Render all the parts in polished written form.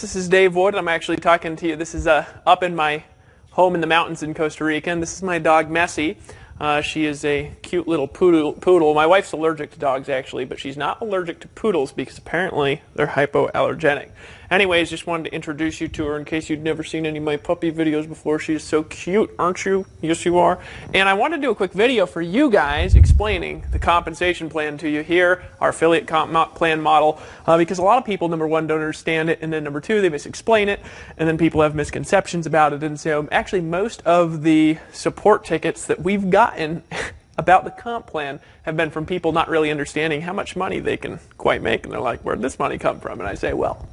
This is Dave Wood. I'm actually talking to you. This is up in my home in the mountains in Costa Rica, and this is my dog Messi. She is a cute little poodle. My wife's allergic to dogs, actually, but she's not allergic to poodles because apparently they're hypoallergenic. Anyways, just wanted to introduce you to her in case you'd never seen any of my puppy videos before. She is so cute, aren't you? Yes, you are. And I wanted to do a quick video for you guys explaining the compensation plan to you here, our affiliate comp plan model, because a lot of people, number one, don't understand it, and then number two, they misexplain it, and then people have misconceptions about it. And so actually most of the support tickets that we've gotten about the comp plan have been from people not really understanding how much money they can quite make. And they're like, where'd this money come from? And I say, well,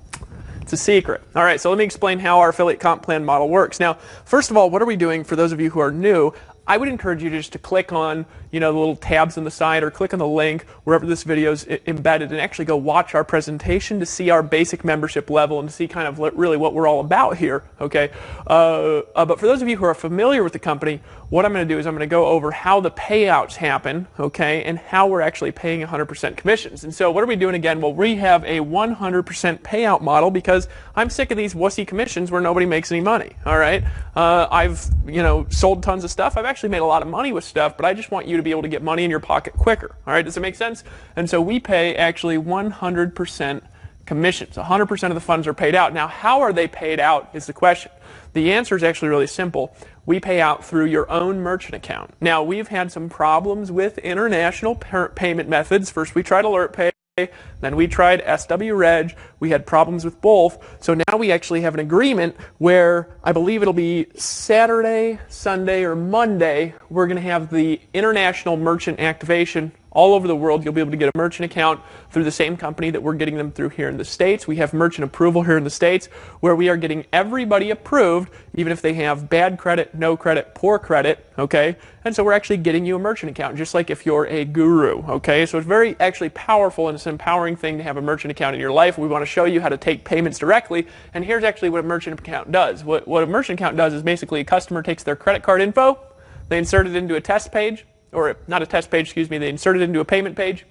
it's a secret. All right, so let me explain how our affiliate comp plan model works. Now, first of all, what are we doing for those of you who are new? I would encourage you just to click on, the little tabs on the side, or click on the link wherever this video is embedded, and actually go watch our presentation to see our basic membership level and to see kind of really what we're all about here. Okay, but for those of you who are familiar with the company, what I'm going to do is I'm going to go over how the payouts happen, okay, and how we're actually paying 100% commissions. And so what are we doing again? Well, we have a 100% payout model because I'm sick of these wussy commissions where nobody makes any money. All right, I've sold tons of stuff. I've actually made a lot of money with stuff, but I just want you to be able to get money in your pocket quicker. All right, does it make sense? And so we pay actually 100% commissions. 100% of the funds are paid out. Now, how are they paid out is the question. The answer is actually really simple. We pay out through your own merchant account. Now, we've had some problems with international payment methods. First, we tried AlertPay. Then we tried SWReg. We had problems with both. So now we actually have an agreement where I believe it'll be Saturday, Sunday, or Monday. We're going to have the international merchant activation all over the world. You'll be able to get a merchant account through the same company that we're getting them through here in the States. We have merchant approval here in the States where we are getting everybody approved, even if they have bad credit, no credit, poor credit, okay? And so we're actually getting you a merchant account, just like if you're a guru, okay? So it's very actually powerful, and it's an empowering thing to have a merchant account in your life. We want to show you how to take payments directly, and here's actually what a merchant account does. What a merchant account does is basically a customer takes their credit card info, they insert it into a test page, or not a test page, excuse me, they insert it into a payment page,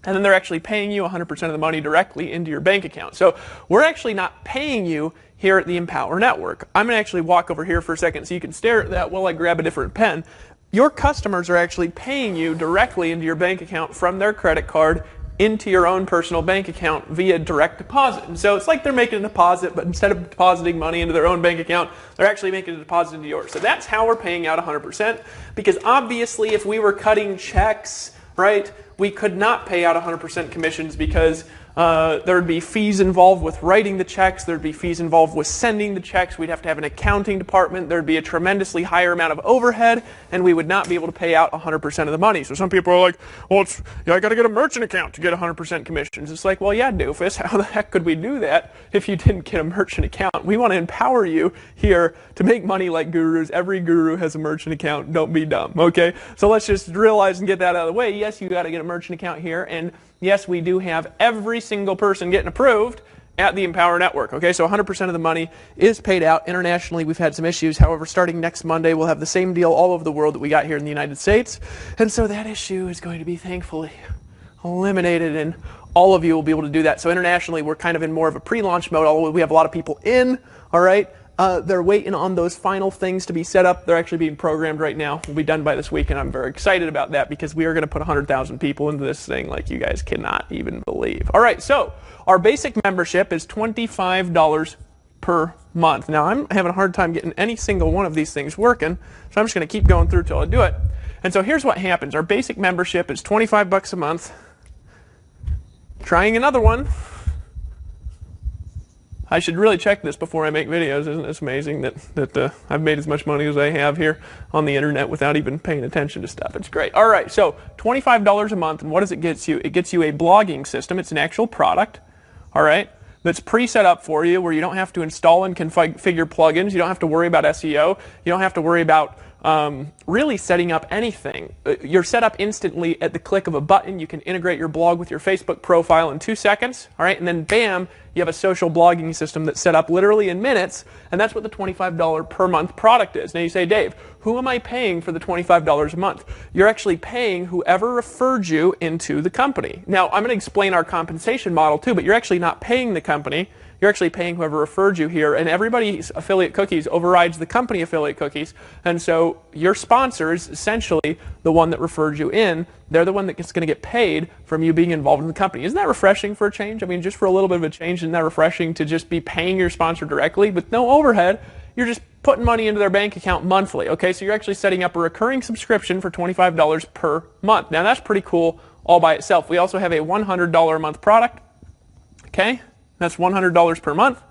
and then they're actually paying you 100% of the money directly into your bank account. So we're actually not paying you here at the Empower Network. I'm going to actually walk over here for a second so you can stare at that while I grab a different pen. Your customers are actually paying you directly into your bank account from their credit card into your own personal bank account via direct deposit. And so it's like they're making a deposit, but instead of depositing money into their own bank account, they're actually making a deposit into yours. So that's how we're paying out 100%, because obviously if we were cutting checks, right, we could not pay out 100% commissions because there would be fees involved with writing the checks. There would be fees involved with sending the checks. We'd have to have an accounting department. There would be a tremendously higher amount of overhead, and we would not be able to pay out 100% of the money. So some people are like, well, I got to get a merchant account to get 100% commissions. It's like, well, yeah, doofus. How the heck could we do that if you didn't get a merchant account? We want to empower you here to make money like gurus. Every guru has a merchant account. Don't be dumb, okay? So let's just realize and get that out of the way. Yes, you got to get a merchant account here, and yes, we do have every single person getting approved at the Empower Network. Okay, so 100% of the money is paid out. Internationally, we've had some issues. However, starting next Monday, we'll have the same deal all over the world that we got here in the United States. And so that issue is going to be thankfully eliminated, and all of you will be able to do that. So internationally, we're kind of in more of a pre-launch mode, although we have a lot of people in, all right? They're waiting on those final things to be set up. They're actually being programmed right now. We'll be done by this week, and I'm very excited about that because we are going to put 100,000 people into this thing like you guys cannot even believe. All right, so our basic membership is $25 per month. Now, I'm having a hard time getting any single one of these things working, so I'm just going to keep going through till I do it. And so here's what happens. Our basic membership is $25 a month. Trying another one. I should really check this before I make videos. Isn't this amazing that I've made as much money as I have here on the internet without even paying attention to stuff? It's great. All right, so $25 a month, and what does it get you? It gets you a blogging system. It's an actual product, all right, that's pre-set up for you where you don't have to install and configure plugins. You don't have to worry about SEO. You don't have to worry about really setting up anything. You're set up instantly at the click of a button. You can integrate your blog with your Facebook profile in 2 seconds, all right, and then bam, you have a social blogging system that's set up literally in minutes, and that's what the $25 per month product is. Now you say, Dave, who am I paying for the $25 a month? You're actually paying whoever referred you into the company. Now, I'm going to explain our compensation model too, but you're actually not paying the company. you're actually paying whoever referred you here, and everybody's affiliate cookies overrides the company affiliate cookies, and so your sponsor is essentially the one that referred you in. They're the one that's going to get paid from you being involved in the company. Isn't that refreshing for a change? I mean, just for a little bit of a change, isn't that refreshing to just be paying your sponsor directly with no overhead? You're just putting money into their bank account monthly, okay? So you're actually setting up a recurring subscription for $25 per month. Now that's pretty cool all by itself. We also have a $100 a month product, okay? That's $100 per month.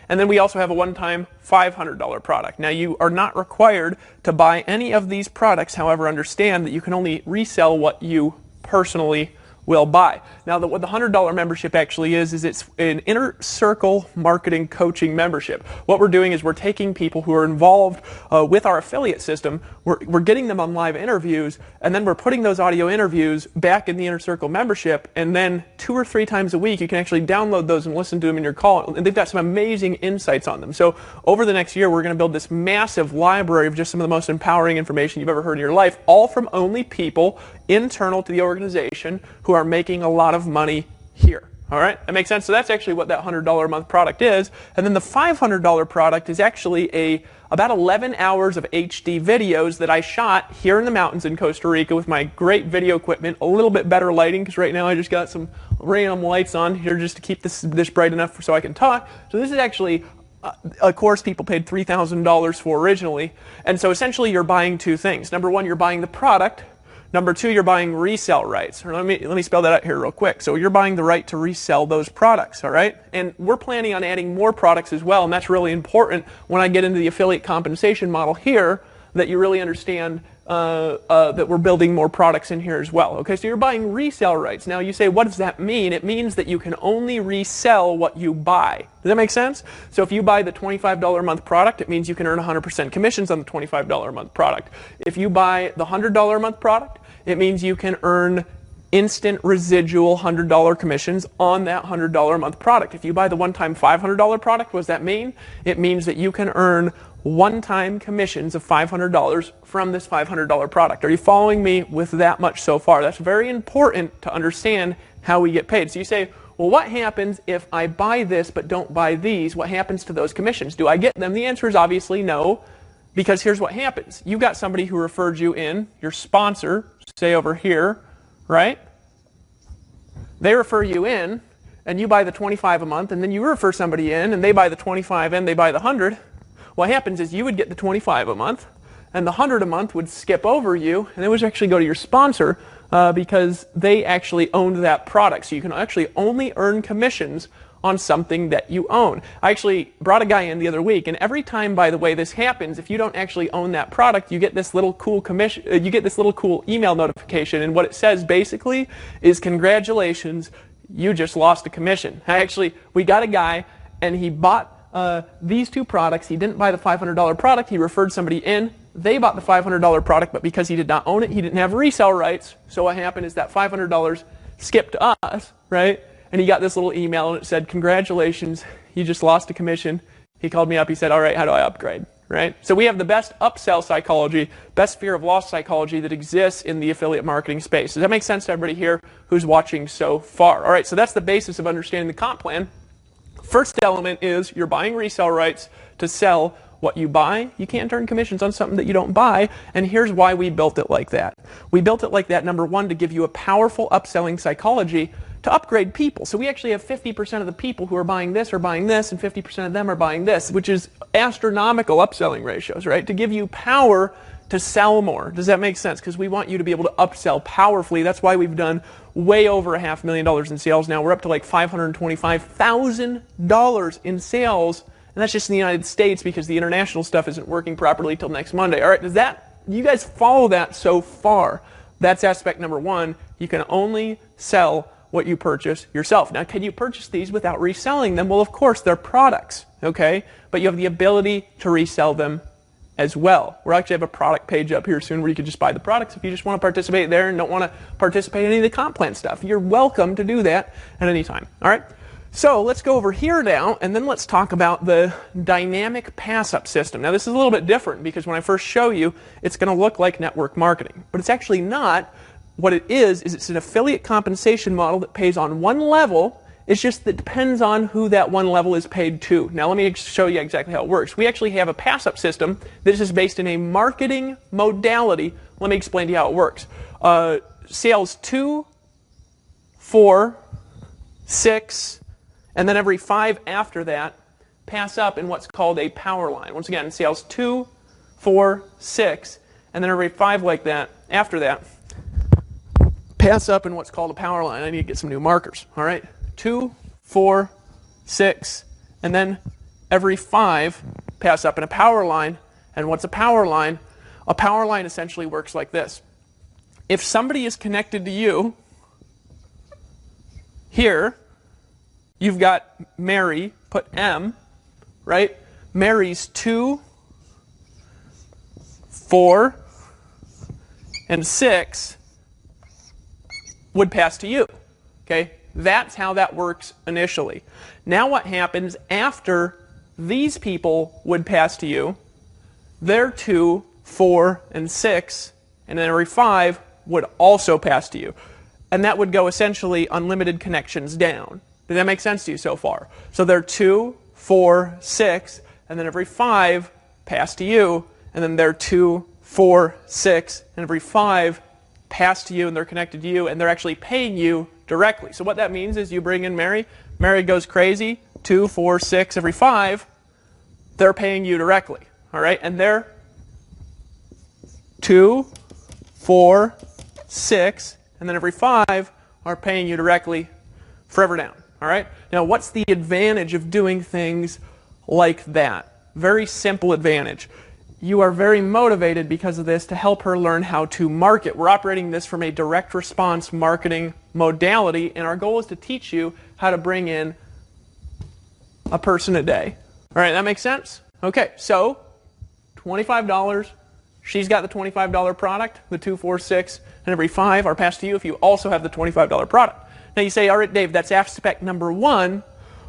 And then we also have a one-time $500 product. Now you are not required to buy any of these products, however, understand that you can only resell what you personally will buy. Now, what the $100 membership actually is it's an inner circle marketing coaching membership. What we're doing is we're taking people who are involved with our affiliate system, we're getting them on live interviews, and then we're putting those audio interviews back in the inner circle membership, and then 2 or 3 times a week you can actually download those and listen to them in your call, and they've got some amazing insights on them. So over the next year, we're going to build this massive library of just some of the most empowering information you've ever heard in your life, all from only people internal to the organization who are making a lot of money here. All right, that makes sense? So that's actually what that $100 a month product is. And then the $500 product is actually about 11 hours of HD videos that I shot here in the mountains in Costa Rica with my great video equipment, a little bit better lighting, because right now I just got some random lights on here just to keep this bright enough so I can talk. So this is actually a course people paid $3,000 for originally. And so essentially you're buying 2 things. Number 1, you're buying the product. Number 2, you're buying resale rights. Or let me spell that out here real quick. So you're buying the right to resell those products, all right? And we're planning on adding more products as well, and that's really important when I get into the affiliate compensation model here, that you really understand that we're building more products in here as well. Okay, so you're buying resale rights. Now you say, what does that mean? It means that you can only resell what you buy. Does that make sense? So if you buy the $25 a month product, it means you can earn 100% commissions on the $25 a month product. If you buy the $100 a month product, it means you can earn instant residual $100 commissions on that $100 a month product. If you buy the one-time $500 product, what does that mean? It means that you can earn one-time commissions of $500 from this $500 product. Are you following me with that much so far? That's very important to understand how we get paid. So you say, well, what happens if I buy this but don't buy these? What happens to those commissions? Do I get them? The answer is obviously no, because here's what happens. You've got somebody who referred you in, your sponsor, say over here, right? They refer you in, and you buy the $25 a month, and then you refer somebody in, and they buy the $25 and they buy the $100. What happens is you would get the $25 a month, and the $100 a month would skip over you, and it would actually go to your sponsor because they actually owned that product. So you can actually only earn commissions on something that you own. I actually brought a guy in the other week, and every time, by the way, this happens, if you don't actually own that product, you get this little cool commission. You get this little cool email notification, and what it says basically is, "Congratulations, you just lost a commission." We got a guy, and he bought these 2 products. He didn't buy the $500 product. He referred somebody in. They bought the $500 product, but because he did not own it, he didn't have resale rights. So what happened is that $500 skipped to us, right? And he got this little email, and it said, "Congratulations, you just lost a commission." He called me up. He said, "All right, how do I upgrade?" Right? So we have the best upsell psychology, best fear of loss psychology that exists in the affiliate marketing space. Does that make sense to everybody here who's watching so far? All right, so that's the basis of understanding the comp plan. First element is you're buying resale rights to sell what you buy. You can't earn commissions on something that you don't buy, and here's why we built it like that. We built it like that, number 1, to give you a powerful upselling psychology to upgrade people. So we actually have 50% of the people who are buying this, and 50% of them are buying this, which is astronomical upselling ratios, right? To give you power to sell more. Does that make sense? Because we want you to be able to upsell powerfully. That's why we've done way over $500,000 in sales now. We're up to like $525,000 in sales, and that's just in the United States because the international stuff isn't working properly till next Monday. All right, you guys follow that so far? That's aspect number 1. You can only sell what you purchase yourself. Now, can you purchase these without reselling them? Well, of course, they're products, okay? But you have the ability to resell them as well. We'll actually have a product page up here soon where you can just buy the products if you just want to participate there and don't want to participate in any of the comp plan stuff. You're welcome to do that at any time. All right? So let's go over here now, and then let's talk about the dynamic pass-up system. Now, this is a little bit different because when I first show you, it's going to look like network marketing. But it's actually not. What it is it's an affiliate compensation model that pays on one level It just that depends on who that one level is paid to. Now let me show you exactly how it works. We actually have a pass-up system. This is based in a marketing modality. Let me explain to you how it works. Sales 2, 4, 6, and then every 5 after that pass up in what's called a power line. Once again, sales 2, 4, 6, and then every 5 like that after that pass up in what's called a power line. I need to get some new markers. All right, 2, 4, 6, and then every 5 pass up in a power line. And what's a power line? A power line essentially works like this. If somebody is connected to you, here, you've got Mary, put M, right? Mary's 2, 4, and 6 would pass to you. Okay? That's how that works initially. Now what happens after these people would pass to you, their 2, 4, and 6, and then every 5 would also pass to you. And that would go essentially unlimited connections down. Does that make sense to you so far? So they're 2, 4, 6, and then every 5 pass to you, and then they're 2, 4, 6, and every 5 pass to you, and they're connected to you, and they're actually paying you directly. So what that means is you bring in Mary, Mary goes crazy, 2, 4, 6, every 5, they're paying you directly. All right, and they're 2, 4, 6, and then every 5 are paying you directly forever down. All right? Now, what's the advantage of doing things like that? Very simple advantage. You are very motivated because of this to help her learn how to market. We're operating this from a direct response marketing modality, and our goal is to teach you how to bring in a person a day. All right, that makes sense? Okay, so $25. She's got the $25 product, the 2, 4, 6, and every 5 are passed to you if you also have the $25 product. Now you say, all right, Dave, that's aspect number 1.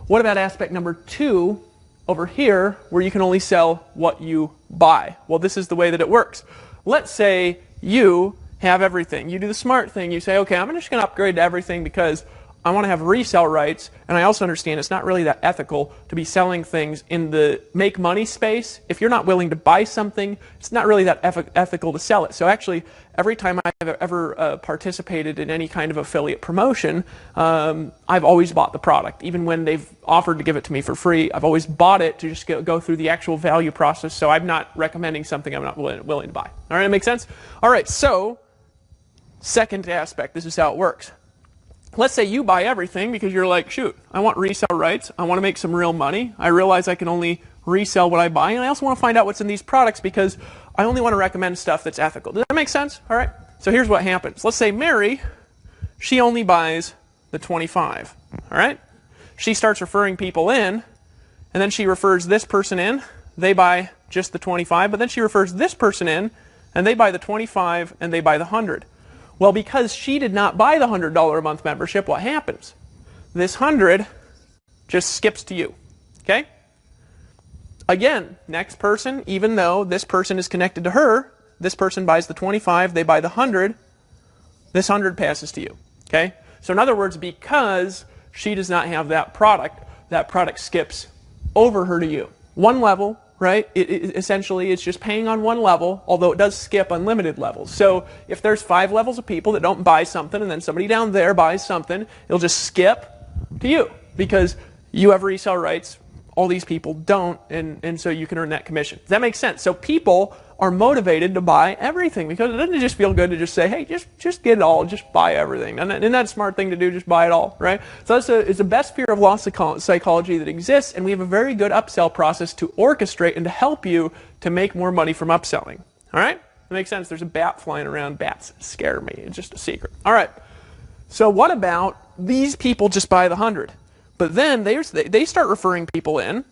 What about aspect number 2 over here where you can only sell what you buy? Well, this is the way that it works. Let's say you have everything. You do the smart thing. You say, okay, I'm just going to upgrade to everything because I want to have resale rights, and I also understand it's not really that ethical to be selling things in the make money space. If you're not willing to buy something, it's not really that ethical to sell it. So actually, every time I've ever participated in any kind of affiliate promotion, I've always bought the product. Even when they've offered to give it to me for free, I've always bought it to just go through the actual value process, so I'm not recommending something I'm not willing to buy. All right, that makes sense? All right, so second aspect, this is how it works. Let's say you buy everything because you're like, shoot, I want resale rights. I want to make some real money. I realize I can only resell what I buy, and I also want to find out what's in these products because I only want to recommend stuff that's ethical. Does that make sense? All right. So here's what happens. Let's say Mary, she only buys the 25. All right. She starts referring people in, and then she refers this person in. They buy just the 25, but then she refers this person in, and they buy the 25, and they buy the 100. Well, because she did not buy the $100 a month membership, what happens? This 100 just skips to you. Okay? Again, next person, even though this person is connected to her, this person buys the 25, they buy the 100, this 100 passes to you. Okay? So in other words, because she does not have that product skips over her to you. One level, right? Essentially, it's just paying on one level, although it does skip unlimited levels. So if there's 5 levels of people that don't buy something, and then somebody down there buys something, it'll just skip to you because you have resale rights. All these people don't, and so you can earn that commission. Does that make sense? So people are motivated to buy everything because it doesn't just feel good to just say, hey, just get it all, just buy everything. And isn't that a smart thing to do, just buy it all, right? So it's the best fear of loss psychology that exists, and we have a very good upsell process to orchestrate and to help you to make more money from upselling. All right? That makes sense. There's a bat flying around. Bats scare me. It's just a secret. All right. So what about these people just buy the 100? But then they start referring people in,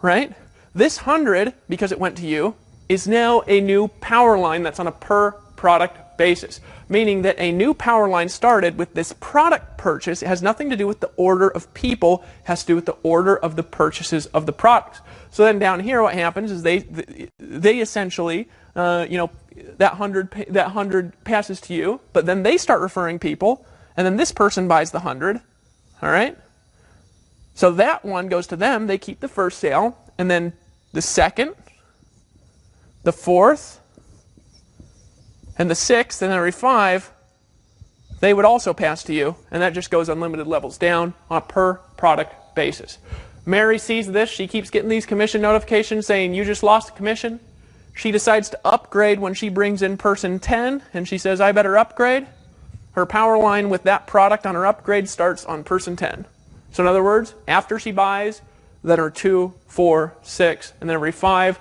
right? This 100, because it went to you, is now a new power line that's on a per product basis, meaning that a new power line started with this product purchase. It has nothing to do with the order of people, it has to do with the order of the purchases of the products. So then down here what happens is they essentially, that 100 passes to you, but then they start referring people, and then this person buys the 100, all right? So that one goes to them. They keep the first sale, and then the second, the fourth, and the sixth, and every 5, they would also pass to you, and that just goes unlimited levels down on a per product basis. Mary sees this. She keeps getting these commission notifications saying, you just lost a commission. She decides to upgrade when she brings in person 10, and she says, I better upgrade. Her power line with that product on her upgrade starts on person 10. So in other words, after she buys, then her 2, 4, 6, and then every 5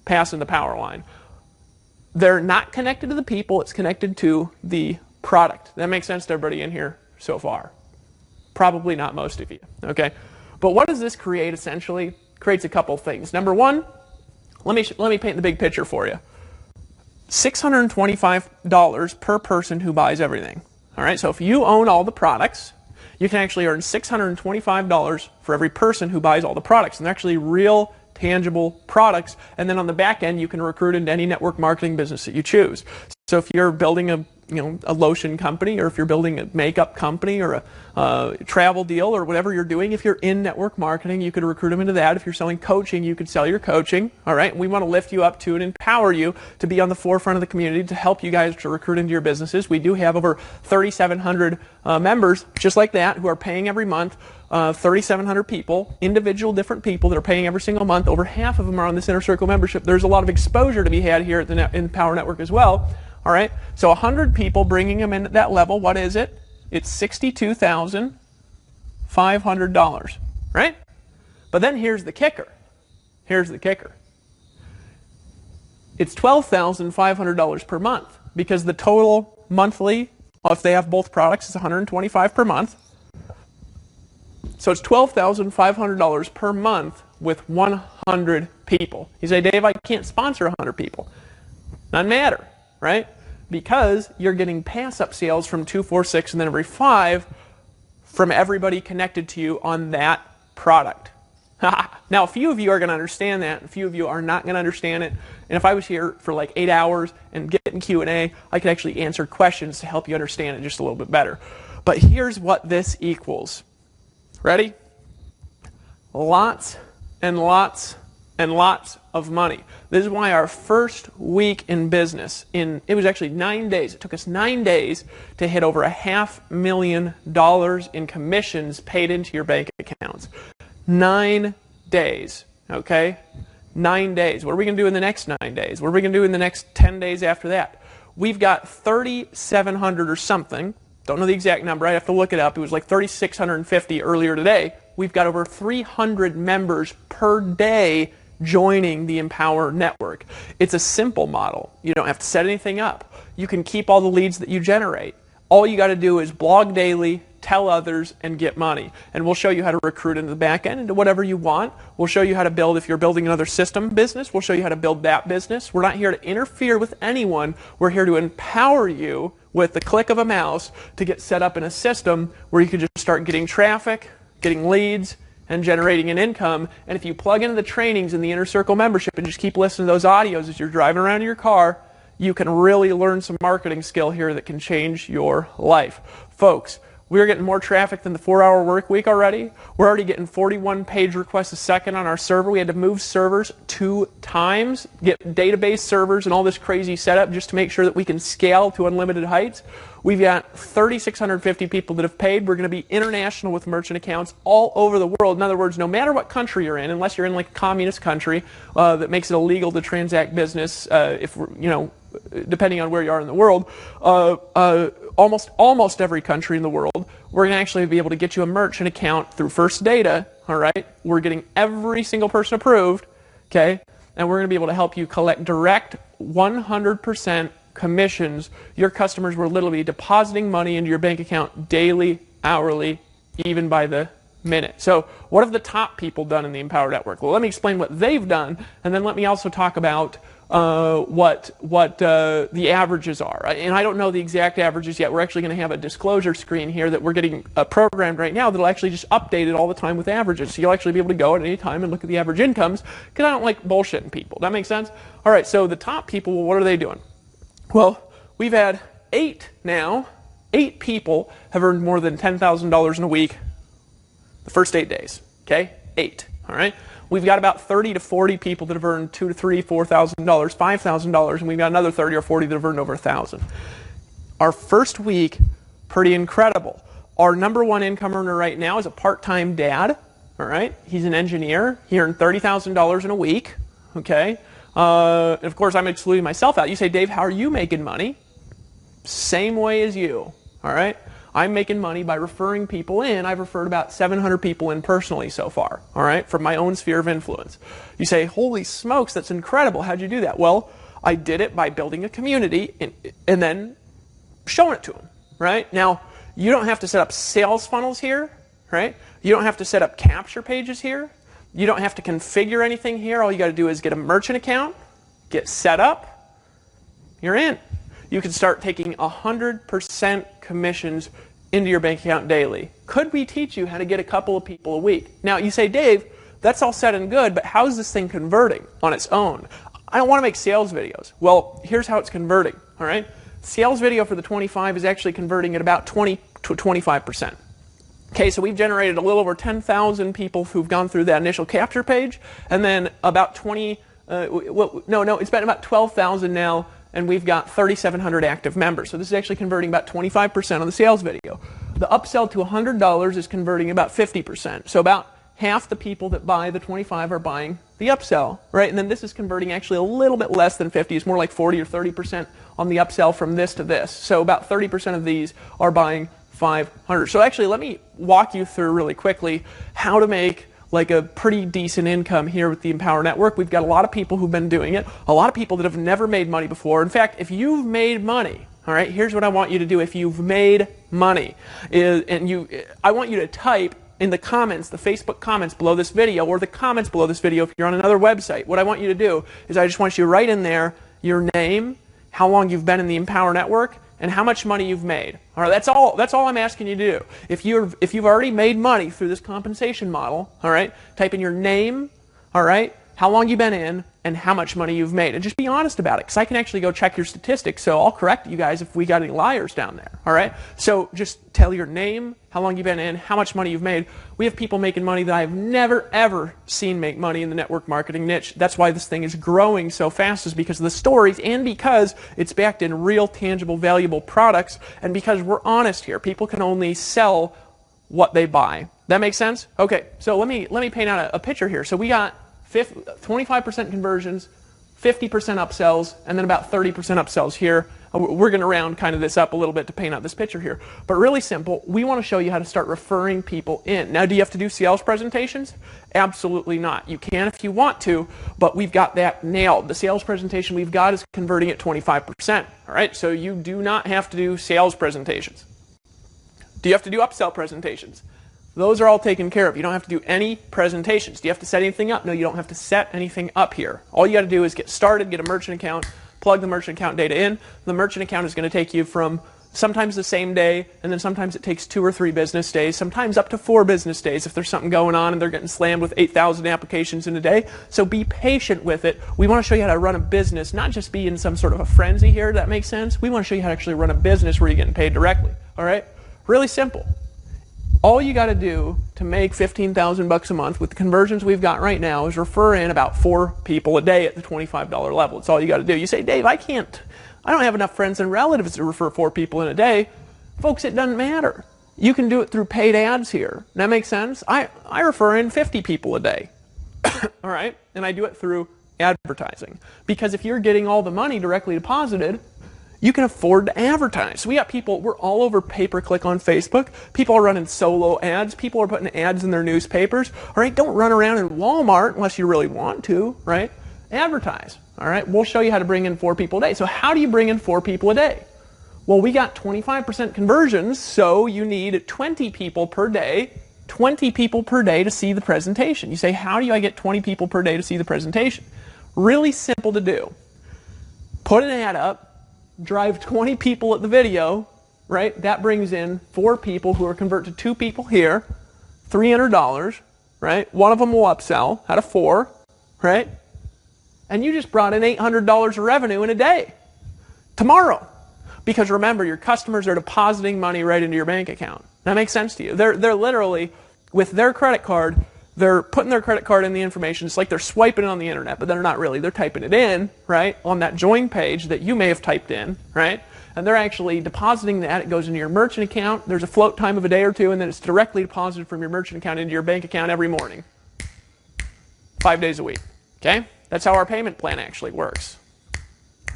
pass in the power line. They're not connected to the people. It's connected to the product. That makes sense to everybody in here so far? Probably not most of you, okay? But what does this create essentially? Creates a couple things. Number one, let me paint the big picture for you. $625 per person who buys everything. All right, so if you own all the products, you can actually earn $625 for every person who buys all the products. And they're actually real, tangible products. And then on the back end, you can recruit into any network marketing business that you choose. So if you're building a lotion company, or if you're building a makeup company, or a travel deal, or whatever you're doing, if you're in network marketing, you could recruit them into that. If you're selling coaching, you could sell your coaching. All right, we want to lift you up to and empower you to be on the forefront of the community to help you guys to recruit into your businesses. We do have over 3,700 members just like that who are paying every month. 3,700 people, individual different people that are paying every single month. Over half of them are on this Inner Circle membership. There's a lot of exposure to be had here at the in Power Network as well. All right, so 100 people, bringing them in at that level, what is it? It's $62,500, right? But then here's the kicker. Here's the kicker. It's $12,500 per month, because the total monthly, if they have both products, is $125 per month. So it's $12,500 per month with 100 people. You say, Dave, I can't sponsor 100 people. Doesn't matter, right? Because you're getting pass-up sales from 2, 4, 6, and then every 5 from everybody connected to you on that product. Now, a few of you are going to understand that, and a few of you are not going to understand it. And if I was here for like 8 hours and getting Q&A, I could actually answer questions to help you understand it just a little bit better. But here's what this equals. Ready? Lots and lots and lots of money. This is why our first week in business, it was actually 9 days. It took us 9 days to hit over $500,000 in commissions paid into your bank accounts. 9 days, okay? 9 days. What are we going to do in the next 9 days? What are we going to do in the next 10 days after that? We've got 3,700 or something. Don't know the exact number. I have to look it up. It was like 3,650 earlier today. We've got over 300 members per day joining the Empower Network. It's a simple model. You don't have to set anything up. You can keep all the leads that you generate. All you got to do is blog daily, tell others, and get money. And we'll show you how to recruit into the back end, into whatever you want. We'll show you how to build, if you're building another system business, we'll show you how to build that business. We're not here to interfere with anyone. We're here to empower you with the click of a mouse to get set up in a system where you can just start getting traffic, getting leads, and generating an income. And if you plug into the trainings in the Inner Circle membership and just keep listening to those audios as you're driving around in your car, you can really learn some marketing skill here that can change your life. Folks, we're getting more traffic than the 4-hour work week already. We're already getting 41 page requests a second on our server. We had to move servers 2 times, get database servers and all this crazy setup just to make sure that we can scale to unlimited heights. We've got 3,650 people that have paid. We're going to be international with merchant accounts all over the world. In other words, no matter what country you're in, unless you're in like a communist country that makes it illegal to transact business, depending on where you are in the world, almost every country in the world, we're going to actually be able to get you a merchant account through First Data. All right, we're getting every single person approved. Okay, and we're going to be able to help you collect direct 100% commissions. Your customers will literally be depositing money into your bank account daily, hourly, even by the minute. So what have the top people done in the Empower Network? Well, let me explain what they've done, and then let me also talk about what the averages are. And I don't know the exact averages yet. We're actually going to have a disclosure screen here that we're getting programmed right now that'll actually just update it all the time with averages. So you'll actually be able to go at any time and look at the average incomes, because I don't like bullshitting people. That makes sense? All right, so the top people, well, what are they doing? Well, we've had 8 now. 8 people have earned more than $10,000 in a week. The first 8 days, okay? 8, all right? We've got about 30 to 40 people that have earned $2,000 to $3,000, $4,000, $5,000, and we've got another 30 or 40 that have earned over $1,000. Our first week, pretty incredible. Our number one income earner right now is a part-time dad, all right? He's an engineer. He earned $30,000 in a week, okay? And of course, I'm excluding myself out. You say, Dave, how are you making money? Same way as you, all right? I'm making money by referring people in. I've referred about 700 people in personally so far, all right, from my own sphere of influence. You say, holy smokes, that's incredible. How'd you do that? Well, I did it by building a community and then showing it to them, right? Now, you don't have to set up sales funnels here, right? You don't have to set up capture pages here. You don't have to configure anything here. All you got to do is get a merchant account, get set up, you're in. You can start taking 100% commissions into your bank account daily. Could we teach you how to get a couple of people a week? Now, you say, Dave, that's all said and good, but how is this thing converting on its own? I don't want to make sales videos. Well, here's how it's converting, all right? Sales video for the 25 is actually converting at about 20 to 25%. Okay, so we've generated a little over 10,000 people who've gone through that initial capture page, and then about it's been about 12,000 now, and we've got 3,700 active members. So this is actually converting about 25% on the sales video. The upsell to $100 is converting about 50%. So about half the people that buy the 25 are buying the upsell, right? And then this is converting actually a little bit less than 50. It's more like 40 or 30% on the upsell from this to this. So about 30% of these are buying 500. So actually, let me walk you through really quickly how to make like a pretty decent income here with the Empower Network. We've got a lot of people who've been doing it, a lot of people that have never made money before. In fact, if you've made money, all right, here's what I want you to do. If you've made money, I want you to type in the comments, the Facebook comments below this video, or the comments below this video if you're on another website. What I want you to do is I just want you to write in there your name, how long you've been in the Empower Network, and how much money you've made. All right, that's all I'm asking you to do. If you've already made money through this compensation model, all right, type in your name, all right, how long you've been in, and how much money you've made. And just be honest about it, because I can actually go check your statistics, so I'll correct you guys if we got any liars down there, all right? So just tell your name, how long you've been in, how much money you've made. We have people making money that I've never, ever seen make money in the network marketing niche. That's why this thing is growing so fast, is because of the stories and because it's backed in real, tangible, valuable products, and because we're honest here. People can only sell what they buy. That makes sense? Okay, so let me paint out a picture here. So we got 25% conversions, 50% upsells, and then about 30% upsells here. We're going to round kind of this up a little bit to paint out this picture here. But really simple, we want to show you how to start referring people in. Now, do you have to do sales presentations? Absolutely not. You can if you want to, but we've got that nailed. The sales presentation we've got is converting at 25%. All right, so you do not have to do sales presentations. Do you have to do upsell presentations? Those are all taken care of. You don't have to do any presentations. Do you have to set anything up? No, you don't have to set anything up here. All you got to do is get started, get a merchant account, plug the merchant account data in. The merchant account is going to take you from sometimes the same day, and then sometimes it takes 2 or 3 business days, sometimes up to 4 business days if there's something going on and they're getting slammed with 8,000 applications in a day. So be patient with it. We want to show you how to run a business, not just be in some sort of a frenzy here. Does that make sense? We want to show you how to actually run a business where you're getting paid directly. All right? Really simple. All you got to do to make $15,000 a month with the conversions we've got right now is refer in about 4 people a day at the $25 level. It's all you got to do. You say, Dave, I don't have enough friends and relatives to refer 4 people in a day. Folks, it doesn't matter. You can do it through paid ads here. That makes sense? I refer in 50 people a day. All right? And I do it through advertising. Because if you're getting all the money directly deposited, you can afford to advertise. So we got people, we're all over pay-per-click on Facebook. People are running solo ads. People are putting ads in their newspapers. All right, don't run around in Walmart unless you really want to, right? Advertise, all right? We'll show you how to bring in 4 people a day. So how do you bring in 4 people a day? Well, we got 25% conversions, so you need 20 people per day, 20 people per day to see the presentation. You say, how do I get 20 people per day to see the presentation? Really simple to do. Put an ad up, drive 20 people at the video, right? That brings in 4 people who are convert to 2 people here, $300, right? One of them will upsell out of 4, right? And you just brought in $800 of revenue in a day, tomorrow. Because remember, your customers are depositing money right into your bank account. That makes sense to you. They're literally with their credit card, they're putting their credit card in the information. It's like they're swiping it on the internet, but they're not really. They're typing it in, right, on that join page that you may have typed in, right? And they're actually depositing that. It goes into your merchant account. There's a float time of a day or two, and then it's directly deposited from your merchant account into your bank account every morning, 5 days a week, okay? That's how our payment plan actually works.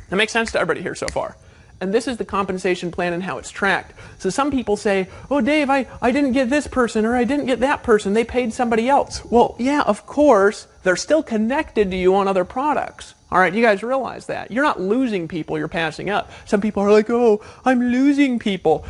That makes sense to everybody here so far. And this is the compensation plan and how it's tracked. So some people say, oh, Dave, I didn't get this person or I didn't get that person. They paid somebody else. Well, yeah, of course. They're still connected to you on other products. All right, you guys realize that. You're not losing people you're passing up. Some people are like, oh, I'm losing people.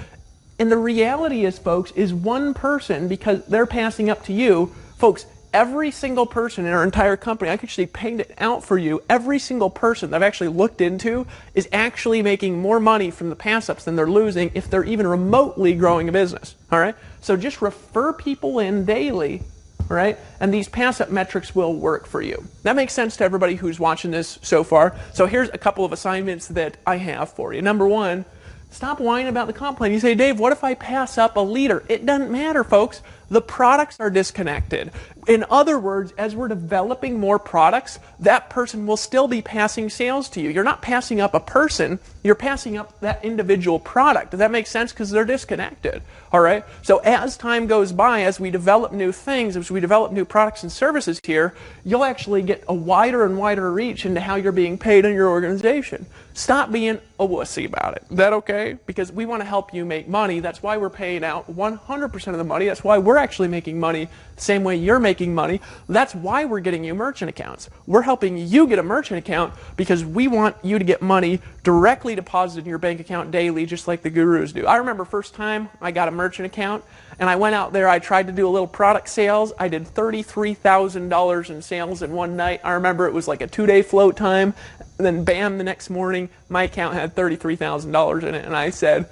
And the reality is, folks, is one person, because they're passing up to you, folks, every single person in our entire company, I could actually paint it out for you, every single person that I've actually looked into is actually making more money from the pass-ups than they're losing if they're even remotely growing a business, all right? So just refer people in daily, all right? And these pass-up metrics will work for you. That makes sense to everybody who's watching this so far. So here's a couple of assignments that I have for you. Number one, stop whining about the comp plan. You say, Dave, what if I pass up a leader? It doesn't matter, folks. The products are disconnected. In other words, as we're developing more products, that person will still be passing sales to you. You're not passing up a person, you're passing up that individual product. Does that make sense? Because they're disconnected. All right? So as time goes by, as we develop new things, as we develop new products and services here, you'll actually get a wider and wider reach into how you're being paid in your organization. Stop being a wussy about it. Is that okay? Because we want to help you make money. That's why we're paying out 100% of the money. That's why we're actually making money the same way you're making money. That's why we're getting you merchant accounts. We're helping you get a merchant account because we want you to get money directly deposited in your bank account daily, just like the gurus do. I remember first time I got a merchant account, and I went out there, I tried to do a little product sales. I did $33,000 in sales in one night. I remember it was like a 2-day float time, and then bam, the next morning, my account had $33,000 in it, and I said,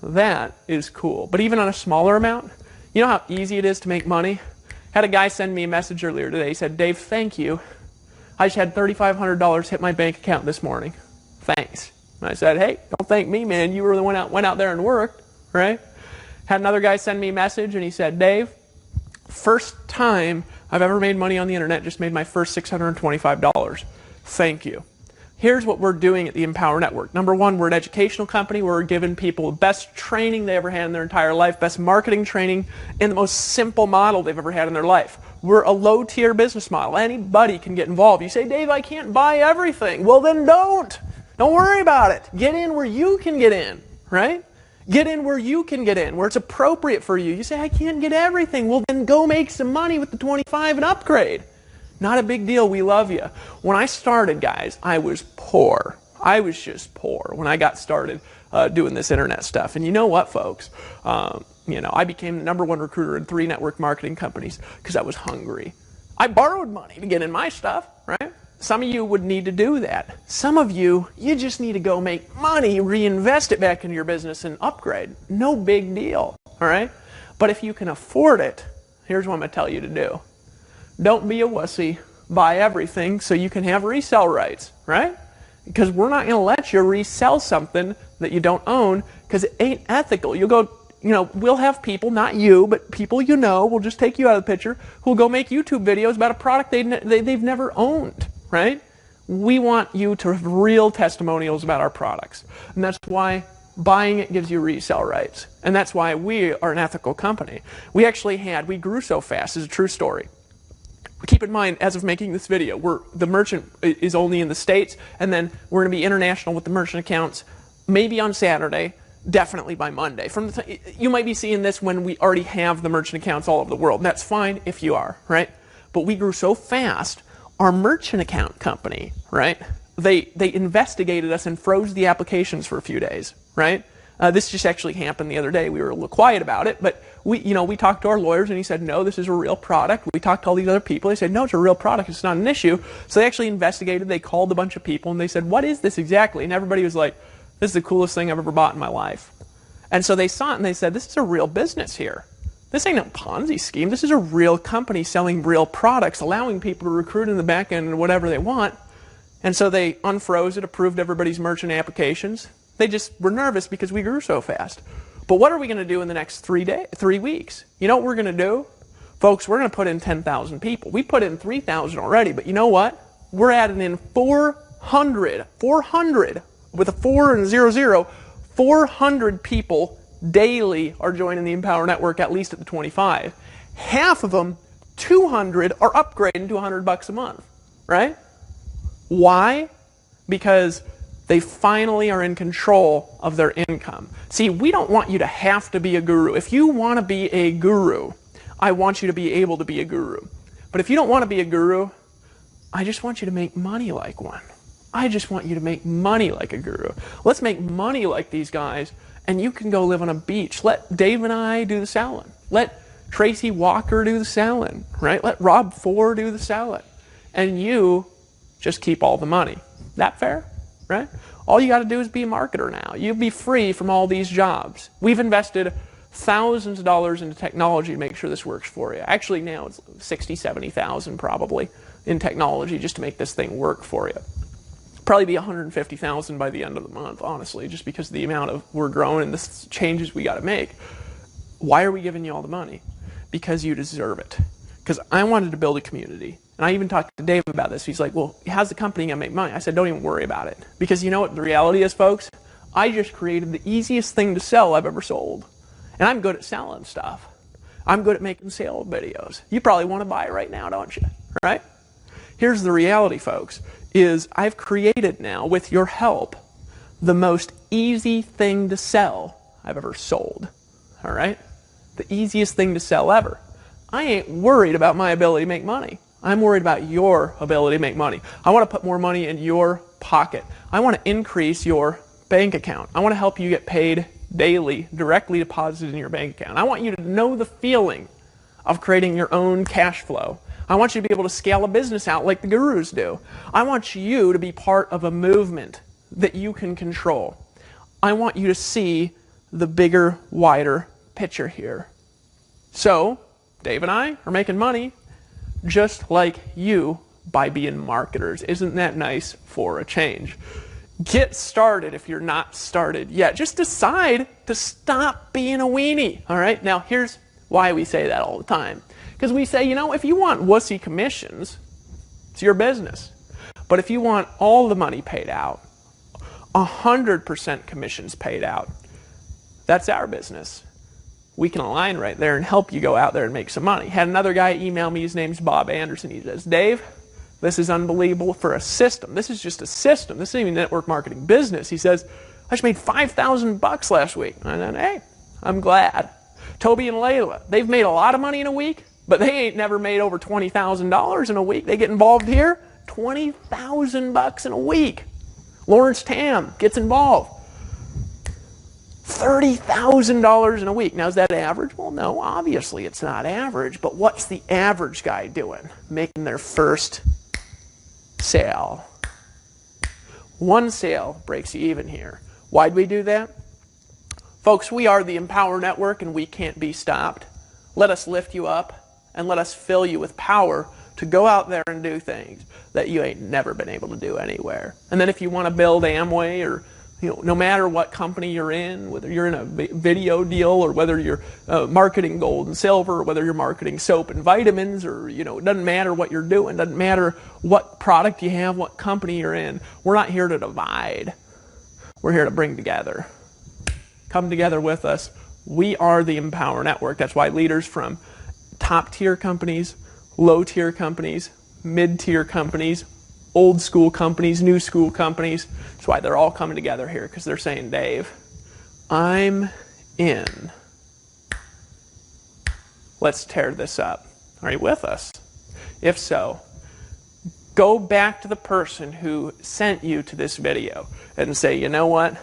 that is cool. But even on a smaller amount, you know how easy it is to make money? Had a guy send me a message earlier today. He said, Dave, thank you. I just had $3,500 hit my bank account this morning. Thanks. And I said, hey, don't thank me, man. You were the one went out there and worked, right? Had another guy send me a message, and he said, Dave, first time I've ever made money on the internet, just made my first $625. Thank you. Here's what we're doing at the Empower Network. Number one, we're an educational company. We're giving people the best training they ever had in their entire life, best marketing training, and the most simple model they've ever had in their life. We're a low-tier business model. Anybody can get involved. You say, Dave, I can't buy everything. Well, then don't. Don't worry about it. Get in where you can get in, right? Get in where you can get in, where it's appropriate for you. You say, I can't get everything. Well, then go make some money with the 25 and upgrade. Not a big deal. We love you. When I started, guys, I was poor. I was just poor when I got started doing this internet stuff. And you know what, folks? I became the #1 recruiter in 3 network marketing companies because I was hungry. I borrowed money to get in my stuff, right? Some of you would need to do that. Some of you, you just need to go make money, reinvest it back into your business, and upgrade. No big deal, all right? But if you can afford it, here's what I'm going to tell you to do. Don't be a wussy. Buy everything so you can have resell rights, right? Because we're not going to let you resell something that you don't own because it ain't ethical. You'll go, we'll have people, not you, but people will just take you out of the picture, who'll go make YouTube videos about a product they've never owned, right? We want you to have real testimonials about our products. And that's why buying it gives you resell rights. And that's why we are an ethical company. We grew so fast. It's a true story. Keep in mind, as of making this video, the merchant is only in the States, and then we're going to be international with the merchant accounts, maybe on Saturday, definitely by Monday. You might be seeing this when we already have the merchant accounts all over the world. That's fine if you are, right? But we grew so fast, our merchant account company, right? They investigated us and froze the applications for a few days, right? This just actually happened the other day. We were a little quiet about it, but we talked to our lawyers, and he said, no, this is a real product. We talked to all these other people. They said, no, it's a real product. It's not an issue. So they actually investigated. They called a bunch of people, and they said, what is this exactly? And everybody was like, this is the coolest thing I've ever bought in my life. And so they saw it, and they said, this is a real business here. This ain't a Ponzi scheme. This is a real company selling real products, allowing people to recruit in the back end and whatever they want. And so they unfroze it, approved everybody's merchant applications. They just were nervous because we grew so fast. But what are we going to do in the next 3 weeks? You know what we're going to do? Folks, we're going to put in 10,000 people. We put in 3,000 already, but you know what? We're adding in 400 with a 4 and a 00, 400 people daily are joining the Empower Network, at least at the 25. Half of them, 200, are upgrading to $100 a month, right? Why? Because they finally are in control of their income. See, we don't want you to have to be a guru. If you want to be a guru, I want you to be able to be a guru. But if you don't want to be a guru, I just want you to make money like one. I just want you to make money like a guru. Let's make money like these guys, and you can go live on a beach. Let Dave and I do the selling. Let Tracy Walker do the selling, right? Let Rob Ford do the selling. And you just keep all the money. That fair? Right? All you got to do is be a marketer now. You'll be free from all these jobs. We've invested thousands of dollars into technology to make sure this works for you. Actually, now it's 60, 70,000 probably in technology just to make this thing work for you. Probably be 150,000 by the end of the month, honestly, just because of the amount of we're growing and the changes we got to make. Why are we giving you all the money? Because you deserve it. Because I wanted to build a community. And I even talked to Dave about this. He's like, well, how's the company going to make money? I said, don't even worry about it. Because you know what the reality is, folks? I just created the easiest thing to sell I've ever sold. And I'm good at selling stuff. I'm good at making sale videos. You probably want to buy right now, don't you? Right? Here's the reality, folks, is I've created now, with your help, the most easy thing to sell I've ever sold. All right? The easiest thing to sell ever. I ain't worried about my ability to make money. I'm worried about your ability to make money. I want to put more money in your pocket. I want to increase your bank account. I want to help you get paid daily, directly deposited in your bank account. I want you to know the feeling of creating your own cash flow. I want you to be able to scale a business out like the gurus do. I want you to be part of a movement that you can control. I want you to see the bigger, wider picture here. So, Dave and I are making money just like you by being marketers. Isn't that nice for a change? Get started if you're not started yet. Just decide to stop being a weenie. All right? Now, here's why we say that all the time. Because we say, you know, if you want wussy commissions, it's your business. But if you want all the money paid out, 100% commissions paid out, that's our business. We can align right there and help you go out there and make some money. Had another guy email me, his name's Bob Anderson. He says, Dave, this is unbelievable for a system. This is just a system. This isn't even network marketing business. He says, I just made $5,000 last week. And then, hey, I'm glad. Toby and Layla, they've made a lot of money in a week, but they ain't never made over $20,000 in a week. They get involved here, $20,000 in a week. Lawrence Tam gets involved. $30,000 in a week. Now, is that average? Well, no, obviously it's not average, but what's the average guy doing? Making their first sale. One sale breaks you even here. Why'd we do that? Folks, we are the Empower Network and we can't be stopped. Let us lift you up and let us fill you with power to go out there and do things that you ain't never been able to do anywhere. And then if you want to build Amway, or no matter what company you're in, whether you're in a video deal or whether you're marketing gold and silver, or whether you're marketing soap and vitamins, or it doesn't matter what you're doing, doesn't matter what product you have, what company you're in. We're not here to divide. We're here to bring together. Come together with us. We are the Empower Network. That's why leaders from top-tier companies, low-tier companies, mid-tier companies, old school companies, new school companies. That's why they're all coming together here, because they're saying, Dave, I'm in. Let's tear this up. Are you with us? If so, go back to the person who sent you to this video and say, you know what?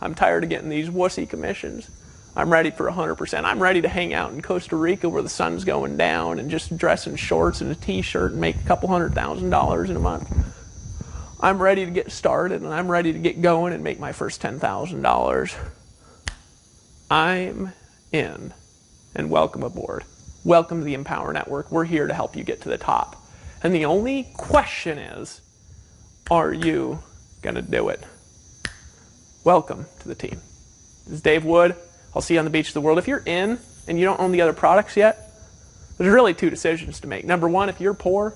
I'm tired of getting these wussy commissions. I'm ready for 100%. I'm ready to hang out in Costa Rica where the sun's going down and just dress in shorts and a t-shirt and make a couple $100,000 in a month. I'm ready to get started and I'm ready to get going and make my first $10,000. I'm in. And welcome aboard. Welcome to the Empower Network. We're here to help you get to the top. And the only question is, are you going to do it? Welcome to the team. This is Dave Wood. I'll see you on the beach of the world. If you're in and you don't own the other products yet, There's really two decisions to make. Number one, if you're poor,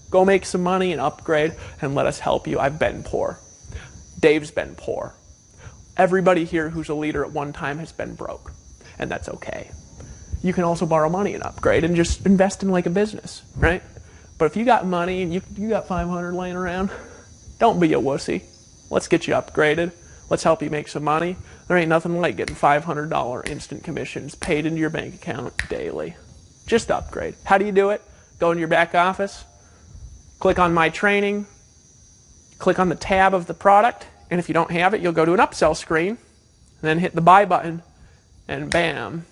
go make some money and upgrade and let us help you. I've been poor. Dave's been poor. Everybody here who's a leader at one time has been broke, and that's okay. You can also borrow money and upgrade and just invest in like a business, right? But if you got money and you got 500 laying around, don't be a wussy. Let's get you upgraded. Let's help you make some money. There ain't nothing like getting $500 instant commissions paid into your bank account daily. Just upgrade. How do you do it? Go in your back office, click on My Training, click on the tab of the product, and if you don't have it, you'll go to an upsell screen, and then hit the buy button, and bam,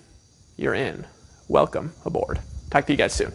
you're in. Welcome aboard. Talk to you guys soon.